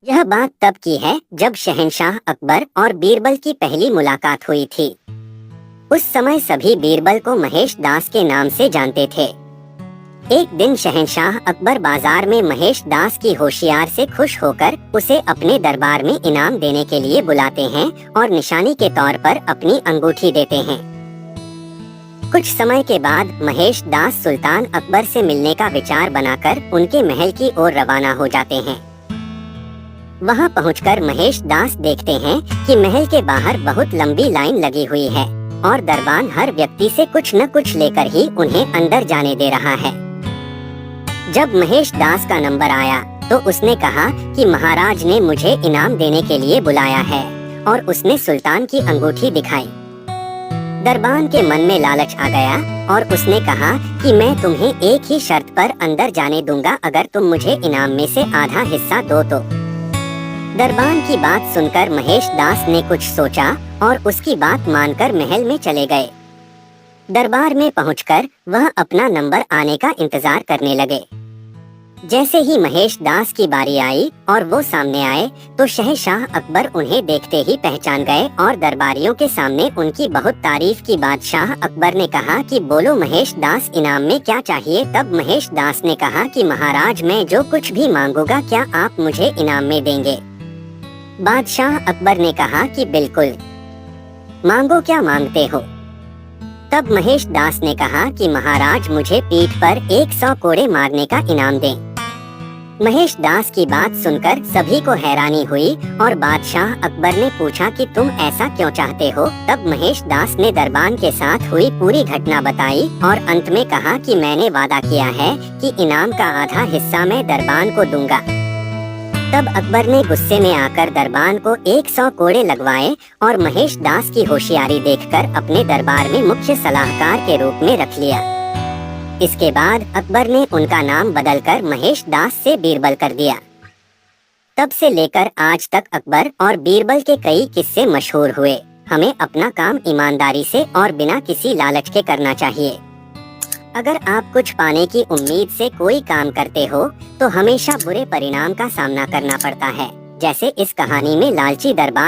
यह बात तब की है जब शहंशाह अकबर और बीरबल की पहली मुलाकात हुई थी। उस समय सभी बीरबल को महेश दास के नाम से जानते थे। एक दिन शहंशाह अकबर बाजार में महेश दास की होशियार से खुश होकर उसे अपने दरबार में इनाम देने के लिए बुलाते हैं और निशानी के तौर पर अपनी अंगूठी देते हैं। कुछ समय के बाद महेश दास सुल्तान अकबर से मिलने का विचार बनाकर उनके महल की ओर रवाना हो जाते हैं। वहां पहुंचकर महेश दास देखते हैं कि महल के बाहर बहुत लंबी लाइन लगी हुई है और दरबान हर व्यक्ति से कुछ न कुछ लेकर ही उन्हें अंदर जाने दे रहा है। जब महेश दास का नंबर आया तो उसने कहा कि महाराज ने मुझे इनाम देने के लिए बुलाया है और उसने सुल्तान की अंगूठी दिखाई। दरबान के मन में लालच आ गया और उसने कहा कि मैं तुम्हें एक ही शर्त पर अंदर जाने दूंगा, अगर तुम मुझे इनाम में से आधा हिस्सा दो तो। दरबान की बात सुनकर महेश दास ने कुछ सोचा और उसकी बात मानकर महल में चले गए। दरबार में पहुंचकर वह अपना नंबर आने का इंतजार करने लगे। जैसे ही महेश दास की बारी आई और वो सामने आए तो शहंशाह अकबर उन्हें देखते ही पहचान गए और दरबारियों के सामने उनकी बहुत तारीफ की। बादशाह अकबर ने कहा कि बोलो महेश दास, इनाम में क्या चाहिए। तब महेश दास ने कहा कि महाराज, मैं जो कुछ भी मांगूंगा क्या आप मुझे इनाम में देंगे। बादशाह अकबर ने कहा कि बिल्कुल, मांगो, क्या मांगते हो। तब महेश दास ने कहा कि महाराज, मुझे पीठ पर 100 कोड़े मारने का इनाम दें। महेश दास की बात सुनकर सभी को हैरानी हुई और बादशाह अकबर ने पूछा कि तुम ऐसा क्यों चाहते हो। तब महेश दास ने दरबान के साथ हुई पूरी घटना बताई और अंत में कहा कि मैंने वादा किया है कि इनाम का आधा हिस्सा मैं दरबान को दूंगा। तब अकबर ने गुस्से में आकर दरबान को 100 कोड़े लगवाए और महेश दास की होशियारी देखकर अपने दरबार में मुख्य सलाहकार के रूप में रख लिया। इसके बाद अकबर ने उनका नाम बदलकर महेश दास से बीरबल कर दिया। तब से लेकर आज तक अकबर और बीरबल के कई किस्से मशहूर हुए। हमें अपना काम ईमानदारी से और बिना किसी लालच के करना चाहिए। अगर आप कुछ पाने की उम्मीद से कोई काम करते हो तो हमेशा बुरे परिणाम का सामना करना पड़ता है। जैसे इस कहानी में लालची दरबान